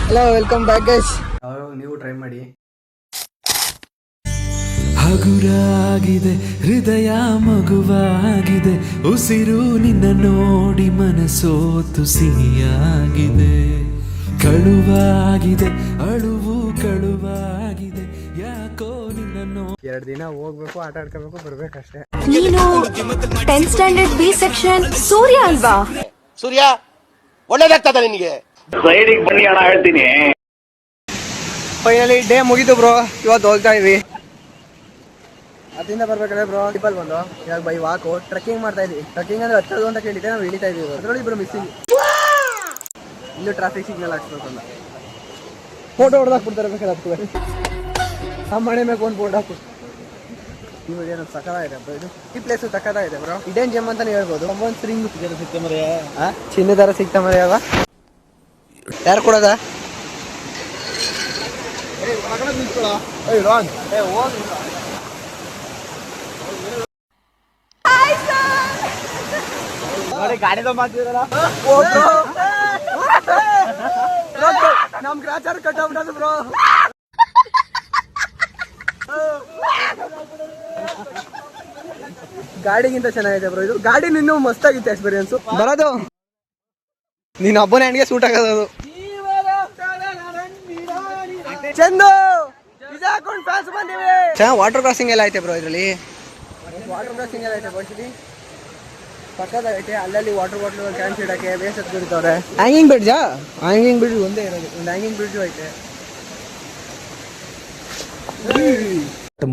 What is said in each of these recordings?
Hello, welcome back guys. ನೀವು try ಮಾಡಿ. ಹಗುರಾಗಿದೆ ಹೃದಯ, ಮಗುವಾಗಿದೆ ಉಸಿರು, ನಿನ್ನ ನೋಡಿ ಮನಸೋತು ಸಿಹಿಯಾಗಿದೆ. ಕಳುವಾಗಿದೆ ಅಳುವು, ಕಳುವಾಗಿದೆ ಯಾಕೋ ನಿನ್ನ 2 ದಿನ ಹೋಗ್ಬೇಕು, ಆಟ ಆಡ್ಕೋಬೇಕು, ಬರ್ಬೇಕಷ್ಟೇ. ನೀನು 10th ಸ್ಟ್ಯಾಂಡರ್ಡ್ ಬಿ ಸೆಕ್ಷನ್ ಸೂರ್ಯ ಅಲ್ವಾ? ಸೂರ್ಯ ಒಳ್ಳೇದಾಗ್ತದ ನಿನಗೆ. ಸೈಡಿಗೆ ಬನ್ನಿ ಅಣ್ಣ, ಹೇಳ್ತೀನಿ. ಫೈನಲಿ ಡೇ ಮುಗಿತು ಬ್ರೋ. ಇವತ್ತು ಹೋಗ್ತಾ ಇದ್ವಿ. ಅದರಿಂದ ಬರ್ಬೇಕಾದ್ರೆ ಬ್ರೋ ಟಿಪಲ್ ಬಂದು ಇವಾಗ ಬೈ ವಾಕು ಟ್ರೆಕ್ಕಿಂಗ್ ಮಾಡ್ತಾ ಇದ್ವಿ. ಟ್ರೆಕ್ಕಿಂಗ್ ಅಂದ್ರೆ ಹತ್ತೋದು ಅಂತ ಕೇಳಿದ್ದೆ, ನಾವು ಇಳಿತಾ ಇದೀವಿ. ಅದರಲ್ಲಿ ಇಬ್ರು ಮಿಸ್ಸಿಂಗ್. ಇಲ್ಲೂ ಟ್ರಾಫಿಕ್ ಸಿಗ್ನಲ್ ಹಾಕ್ಸ್ಬೇಕಲ್ಲ, ಫೋಟೋ ಹೊಡೆದಾಕ್ಬಿಡ್ತಾರೆ ಬೇಕಾದ್ರೆ. ಅದಕ್ಕೆ ನಮ್ಮ ಮನೆ ಮೇಲೆ ಒಂದು ಫೋಟೋ ಹಾಕು. ಇವಾಗ ಏನೋ ಸಕ್ಕದಾಗಿದೆ ಬ್ರೋ. ಇದು ಈ ಪ್ಲೇಸ್ ಸಕ್ಕದಾಗಿದೆ ಬ್ರೋ. ಇಡೇನ್ ಜಮ್ ಅಂತಾನೆ ಹೇಳ್ಬೋದು. ಒಂದು ಸ್ಟ್ರಿಂಗ್ ಸಿಗ್ತಾ ಮರ, ಚಿನ್ನದಾರ ಸಿಗ್ತಾ ಮರ. ಯಾವ ಯಾರು ಕೊಡೋದ? ಗಾಡಿ ನಮ್ ಗ್ರಾಚಾರ ಕಟ್ಟಾಗ್ಬಿಟ್ಟದು ಬ್ರೋ. ಗಾಡಿಗಿಂತ ಚೆನ್ನಾಗಿದೆ ಬ್ರೋ ಇದು. ಗಾಡಿ ಇನ್ನೂ ಮಸ್ತಾಗಿತ್ತು ಎಕ್ಸ್ಪೀರಿಯನ್ಸ್. ಬರೋದು ನೀನ್ ಹಬ್ಬನ ಹೆಣ್ಣಿಗೆ ಸೂಟ್ ಆಗೋದು. ಚಂದು ಫ್ಯಾನ್ಸ್ ಬಂದಿವೆ. ಚೆನ್ನಾಗಿ ವಾಟರ್ ಕ್ರಾಸಿಂಗ್ ಎಲ್ಲ ಐತೆ ಬ್ರೋ. ಇದರಲ್ಲಿ ವಾಟರ್ ಕ್ರಾಸಿಂಗ್ ಎಲ್ಲ ಐತೆ ಬೋಟ್ಲಿ ಪಕ್ಕದಾಗೈತೆ. ಅಲ್ಲಲ್ಲಿ ವಾಟರ್ ಬಾಟ್ಲು ಕ್ಯಾನ್ಸ್ ಇಡಕ್ಕೆ ಬೇಸ್ ಎತ್ಕೊಡ್ತವ್ರೆ. ಹ್ಯಾಂಗಿಂಗ್ ಬ್ರಿಡ್ಜಾ? ಹ್ಯಾಂಗಿಂಗ್ ಬ್ರಿಡ್ಜ್ ಒಂದೇ ಇರೋದು. ಒಂದು ಹ್ಯಾಂಗಿಂಗ್ ಬ್ರಿಡ್ಜು ಐತೆ.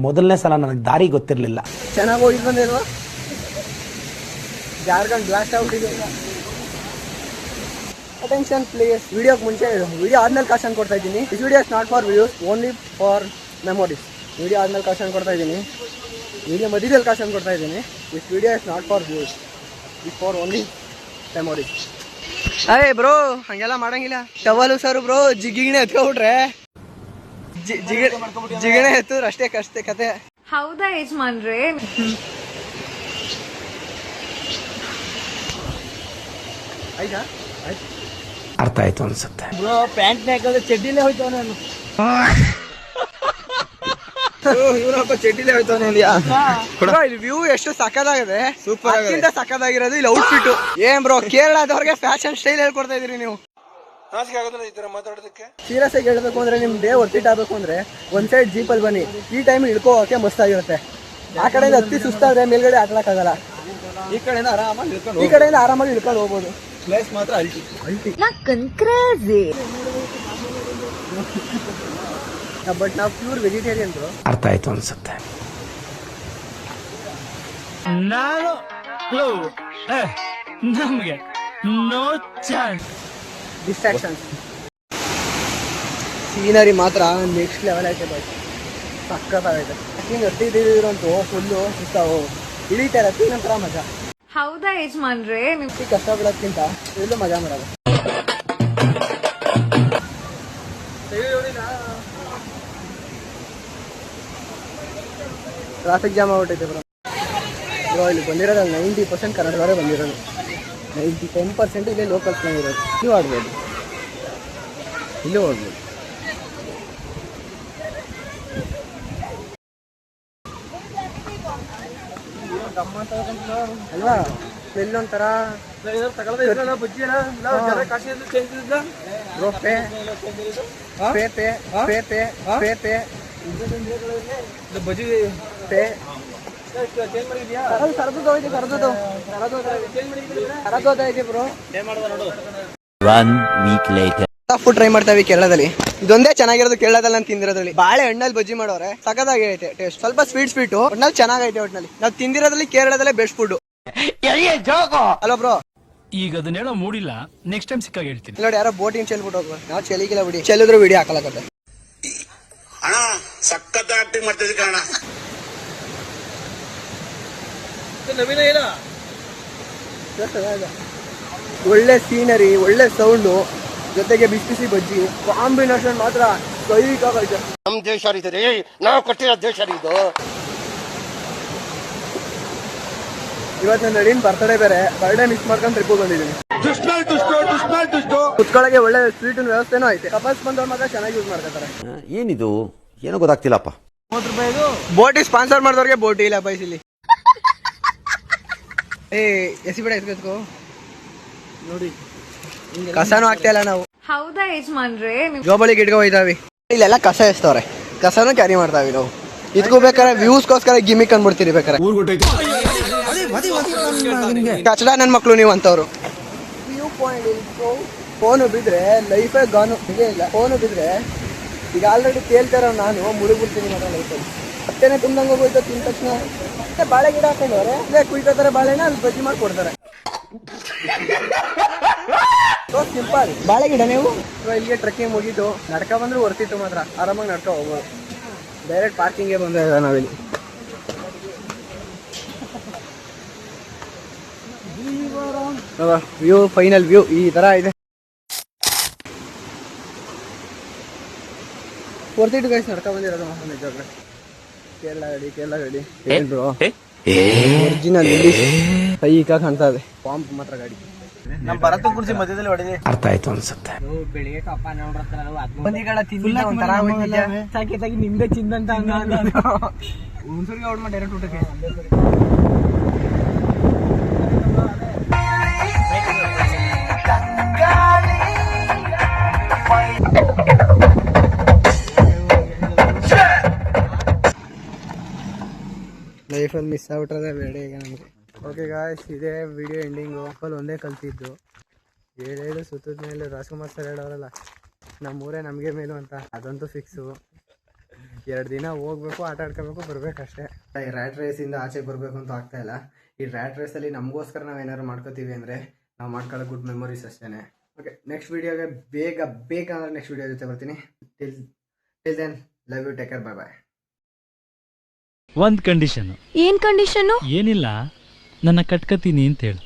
ಮೊದಲನೇ ಸಲ ನನಗೆ ದಾರಿ ಗೊತ್ತಿರಲಿಲ್ಲ. ಚೆನ್ನಾಗಿ ಹೋಗಿ ಬಂದಿಲ್ವಾ? ಜಾರ್ಖಂಡ್ ಬ್ಲಾಸ್ಟ್ ಆಗ್ಬಿಟ್ಟಿದೆ. Attention please. ವಿಡಿಯೋಗೆ ಮುಂಚೆ ವಿಡಿಯೋ ಆದ್ಮೇಲೆ ಕಾಶನ್ ಕೊಡ್ತಾ ಇದ್ದೀನಿ. This video is not for views, only for memories. Video ಆದ್ಮೇಲೆ ಕಾಶನ್ ಕೊಡ್ತಾ ಇದ್ದೀನಿ. ವಿಡಿಯೋ ಮಧ್ಯದಲ್ಲಿ ಕಾಶನ್ ಕೊಡ್ತಾ ಇದ್ದೀನಿ. This video is not for views, is for only memories. ಅಯ್ಯ ಬ್ರೋ, ಹಂಗೆಲ್ಲ ಮಾಡಂಗಿಲ್ಲ. ಟವಲು ಸರ್ ಬ್ರೋ, ಜಿಗಿಣೆ ಎತ್ಕೊಬಿಟ್ರೆ ಜಿಗಣೆ ಎತ್ತಿದ್ರೆ ಅಷ್ಟೇ ಕಷ್ಟೇ ಕತೆ. ಹೌದಾ ಯಜಮಾನ್ರೆ? ಆಯ್ತಾ? ಅರ್ಥ ಆಯ್ತು ಅನ್ಸುತ್ತೆ. ಬ್ರೋ ಪ್ಯಾಂಟ್ ಹಾಕಿದ್ರೆ ಚಡ್ಡಿಲೇ ಹೋಯ್ತವ ನಾನು. ಇವನಪ್ಪ ಚಡ್ಡಿಲೇ ಹೋಯ್ತವನೇ. ಇಲ್ಲಿ ವ್ಯೂ ಎಷ್ಟು ಸಕ್ಕದಾಗಿದೆ. ಸೂಪರ್ ಆಗಿಂತ ಸಕ್ಕದಾಗಿರೋದು ಇಲ್ಲಿ ಔಟ್ಫಿಟ್. ಏನ್ ಬ್ರೋ, ಕೇರಳದವ್ರಿಗೆ ಫ್ಯಾಷನ್ ಸ್ಟೈಲ್ ಹೇಳ್ಕೊಡ್ತಾ ಇದೀರಿ ನೀವು. ಸೀರಿಯಸ್ ಆಗಿ ಹೇಳ್ಬೇಕು ಅಂದ್ರೆ ನಿಮ್ ಡೇ ವರ್ತಿಟ್ ಆಗ್ಬೇಕು ಅಂದ್ರೆ ಒಂದ್ ಸೈಡ್ ಜೀಪಲ್ಲಿ ಬನ್ನಿ. ಈ ಟೈಮ್ ಇಳ್ಕೋಕೆ ಮಸ್ತ್ ಆಗಿರುತ್ತೆ. ಆ ಕಡೆಯಿಂದ ಹತ್ತಿ ಸುಸ್ತಾದ್ರೆ ಮೇಲ್ಗಡೆ ಆಟಕ್ಕಾಗಲ್ಲ. ಈ ಕಡೆಯಿಂದ ಆರಾಮಾಗಿ ಇಳ್ಕೊಂಡು ಹೋಗ್ಬೋದು. ಪ್ಲೇಸ್ ಮಾತ್ರ ಅಲ್ಟಿ. ಬಟ್ ನಾವು ಪ್ಯೂರ್ ವೆಜಿಟೇರಿಯನ್ ಬ್ರೋ. ಅರ್ಥ ಆಯ್ತು ಅನ್ಸುತ್ತೆ. ನಮಗೆ ನೋ ಚಾನ್ಸ್. ಡಿಸ್ಟ್ರಾಕ್ಷನ್. ಸೀನರಿ ಮಾತ್ರ ನೆಕ್ಸ್ಟ್ ಲೆವೆಲ್ ಐತೆ ಬಟ್ ಸಕ್ಕತ್ತಾಗೈತೆ. ಹಿಂಗೆ ಹತ್ತಿದ್ದೀರಂತೂ ಫುಲ್ಲು ಸುಸ್ತಾವು ಇಳಿತಾ ಇರತ್ತೆ. ನಂತರ ಮಜಾ. ಹೌದಾ ಯಜಮಾನ್ರೆ? ನಿಮ್ಗೆ ಕಷ್ಟ ಬಿಡೋದ್ಕಿಂತ ಎಲ್ಲೂ ಮಜಾ ಮಾಡೋದು. ಟ್ರಾಫಿಕ್ ಜಾಮ್ ಆಗ್ಬಿಟ್ಟೈತೆ ಬ್ರೋ. ಬ್ರೋ ಇಲ್ಲಿ ಬಂದಿರೋದು 90% ಕನ್ನಡದವರೇ ಬಂದಿರೋದು. 10% ಇಲ್ಲೇ ಲೋಕಲ್ಸ್ನಾಗ ಇರೋದು. ನೀವು ಆಡ್ಬೋದು, ಇಲ್ಲೂ ಹೋಗ್ಬೋದು. ಅಲ್ವಾ? ಎಲ್ಲೊಂಥರ ಫುಡ್ ಟ್ರೈ ಮಾಡ್ತಾವೆ ಕೇರಳದಲ್ಲಿ. ಇದೊಂದೇ ಚೆನ್ನಾಗಿರೋದು ಕೇರಳದಲ್ಲಿ ನಾನು ತಿಂದಿರೋದ್ರಲ್ಲಿ. ಬಾಳೆ ಹಣ್ಣಲ್ಲಿ ಬಜ್ಜಿ ಮಾಡೋರೆ, ಸಖತ್ತಾಗಿ ಐತೆ ಟೇಸ್ಟ್. ಸ್ವಲ್ಪ ಸ್ವೀಟ್ ಒಟ್ನಲ್ಲಿ ಚೆನ್ನಾಗೈತೆ. ಒಟ್ನಲ್ಲಿ ನಾವು ತಿಂದಿರೋದ್ರಲ್ಲಿ ಕೇರಳದಲ್ಲೇ ಬೆಸ್ಟ್ ಫುಡ್. ಹಲೋ ಬ್ರೋ, ಈಗ ಅದನ್ನೆಲ್ಲ ಮೂಡಿಲ್ಲ. ನೆಕ್ಸ್ಟ್ ಟೈಮ್ ಸಿಕ್ಕಾಗ ಹೇಳ್ತೀನಿ. ನೋಡಿ ಯಾರೋ ಬೋಟಿಂಗ್ ಚೆಲ್ಬಿಟ್ಟು ಹೋಗ್ಬೋದು. ನಾವು ಚೆಲ್ಲಿಗಿಲ್ಲ ಬಿಡಿ, ಚೆಲ್ಲಿದ್ರು ವಿಡಿಯೋ ಹಾಕಲಾಗತ್ತೆ. ಅಣ್ಣ ಸಖತ್ ಆಕ್ಟಿಂಗ್ ಮಾಡ್ತಿದ್ದೆ ಕಾರಣ. ಒಳ್ಳೆ ಸೀನರಿ, ಒಳ್ಳೆ ಸೌಂಡು, ಜೊತೆಗೆ ಬಿಸಿ ಬಿಸಿ ಬಜ್ಜಿ ಕಾಂಬಿನೇಷನ್ ಮಾತ್ರ ಕೈಗಾಗೈತೆ. ನಮ್ ದೇಶ ರೀ, ನಾವು ಕಟ್ಟಿರೋ ದೇಶ ಇದು. ಇವತ್ತು ನನ್ನ ನಡೀನ್ ಬರ್ತಡೇ ಬೇರೆ. ಬರ್ಡೇ ಮಿಸ್ ಮಾಡ್ಕೊಂಡು ಟ್ರಿಪ್ ಬಂದಿದ್ದೀನಿ. ಕುತ್ಕೊಳ್ಳೋಕೆ ಒಳ್ಳೆ ಸ್ವೀಟಿನ ವ್ಯವಸ್ಥೆನೂ ಐತೆ. ಕಪಲ್ಸ್ ಬಂದವ್ರು ಮಾತ್ರ ಚೆನ್ನಾಗಿ ಯೂಸ್ ಮಾಡ್ತಾರೆ. ಏನಿದು ಏನೋ ಗೊತ್ತಾಗ್ತಿಲ್ಲಪ್ಪ. ಬೋಟಿ ಸ್ಪಾನ್ಸರ್ ಮಾಡಿದವ್ರಿಗೆ ಬೋಟಿ ಇಲ್ಲ ಬೈಸ್ ಇಲ್ಲಿ. ಎಸಿ ಬಿಡ ಎತ್ಕೋ ನೋಡಿ, ಕಸನೂ ಆಗ್ತಾ ಇಲ್ಲ. ನಾವು ಹೌದಾ ಯಜಮಾನ್ರೆ? ಜೋಬಳಿಗೆ ಇಟ್ಕೊ ಹೋಯ್ತಾವಿ. ಇಲ್ಲೆಲ್ಲ ಕಸ ಎಸ್ತವ್ರೆ, ಕಸನೂ ಕ್ಯಾರಿ ಮಾಡ್ತಾವಿ ನಾವು. ಇದಕ್ಕೂ ಬೇಕಾರೆ ವ್ಯೂಸ್ಗೋಸ್ಕರ ಗಿಮಿಕ್ ಅಂದ್ಬಿಡ್ತೀರಿ ಬೇಕಾರೆ. ಕಚಡ ನನ್ನ ಮಕ್ಳು ನೀವು ಅಂತವ್ರು. ವ್ಯೂ ಪಾಯಿಂಟ್ ಫೋನು ಬಿದ್ರೆ ಲೈಫೇ ಗಾನು ಹೀಗೆ ಇಲ್ಲ. ಫೋನು ಬಿದ್ರೆ ಈಗ ಆಲ್ರೆಡಿ ತೇಲ್ತಾರ, ನಾನು ಮುಳುಗ್ಬಿಡ್ತೀನಿ ಮಾತ್ರ ಲೈಫಲ್ಲಿ. ಮತ್ತೇನೆ ತುಂಬ್ದಂಗೆ ಹೋಗೋಯ್ತು. ತಿಂದ ತಕ್ಷಣ ಮತ್ತೆ ಬಾಳೆ ಗಿಡ ಹಾಕೊಂಡವ್ರೆ, ಅದೇ ಕುಯ್ತಾರೆ ಬಾಳೆನ ಅಲ್ಲಿ ಬಜ್ಜಿ ಮಾಡಿ ಕೊಡ್ತಾರೆ. ಸಿಂಪಲ್ ಬಾಳೆ ಗಿಡ. ನೀವು ಇಲ್ಲಿಗೆ ಟ್ರೆಕ್ಕಿಂಗ್ ಮುಗಿದು ನಡ್ಕ ಬಂದ್ರು ಹೊರ್ತಿತ್ತು ಮಾತ್ರ, ಆರಾಮಾಗಿ ನಡ್ಕ ಹೋಗ್ಬೋದು. ಡೈರೆಕ್ಟ್ ಪಾರ್ಕಿಂಗ್ಗೆ ಬಂದ ನಾವಿಲ್ಲಿ. ವ್ಯೂ ಫೈನಲ್ ವ್ಯೂ ಈ ತರ ಇದೆ. ಹೊರ್ತಿಟ್ಟು ಗೈಸ್ ನಡ್ಕ ಬಂದಿರೋದು ಮಾತ್ರ ನಿಜವಾಗ್ಲೂ. ಕೇರಳ ಗಾಡಿ ಏನ್ರು ಒರಿಜಿನಲ್ ಇಲ್ಲಿ ಕೈಕ ಕಾಣ್ತಾ ಇದೆ. ಪಾಂಪ್ ಮಾತ್ರ ಗಾಡಿ. ನಮ್ಮ ಭರತ ಕುರ್ಸಿ ಮಧ್ಯದಲ್ಲಿ ಹೊಡೆದಿ. ಅರ್ಥ ಆಯ್ತು ಅನ್ಸುತ್ತೆ. ಬೆಳಿಗ್ಗೆ ಕಪ್ಪ ಸಾಕೇತಾಗಿ ನಿಮ್ದೆ ಚಿಂದಂತ ಒಂದ್ಸರಿಗೆ ಔಟ್ ಮಾಡಿ ಡೈರೆಕ್ಟ್ ಊಟಕ್ಕೆ. ಲೈಫಲ್ಲಿ ಮಿಸ್ ಆಗ್ಬಿಟ್ರೆ ಬೇಡ ಈಗ ನಮಗೆ. ಓಕೆ ಗಾಯ್ಸ್, ಇದೇ ವಿಡಿಯೋ ಎಂಡಿಂಗು. ಫುಲ್ ಒಂದೇ ಕಲ್ತಿದ್ದು ಏಳೇಳು ಸುತ್ತದ ಮೇಲೆ ರಾಜ್ಕುಮಾರ್ ಸರ್ ಹೇಳೋರಲ್ಲ, ನಮ್ಮೂರೇ ನಮಗೆ ಮೇಲು ಅಂತ. ಅದಂತೂ ಫಿಕ್ಸು. 2 ದಿನ ಹೋಗ್ಬೇಕು, ಆಟ ಆಡ್ಕೋಬೇಕು, ಬರ್ಬೇಕಷ್ಟೇ. ಈ ರ್ಯಾಟ್ ರೇಸಿಂದ ಆಚೆಗೆ ಬರಬೇಕು ಅಂತ ಆಗ್ತಾ ಇಲ್ಲ. ಈ ರ್ಯಾಟ್ ರೇಸಲ್ಲಿ ನಮಗೋಸ್ಕರ ನಾವು ಏನಾದ್ರು ಮಾಡ್ಕೋತೀವಿ ಅಂದರೆ ನಾವು ಮಾಡ್ಕೊಳ್ಳೋ ಗುಡ್ ಮೆಮೊರೀಸ್ ಅಷ್ಟೇ. ಓಕೆ, ನೆಕ್ಸ್ಟ್ ವೀಡಿಯೋಗೆ ಬೇಕಂದ್ರೆ ನೆಕ್ಸ್ಟ್ ವೀಡಿಯೋ ಜೊತೆ ಬರ್ತೀನಿ. Till then love you, take care, bye bye. ಒಂದ್ ಕಂಡೀಷನ್. ಏನ್ ಕಂಡೀಷನ್? ಏನಿಲ್ಲ, ನನ್ನ ಕಟ್ಕತೀನಿ ಅಂತ ಹೇಳು.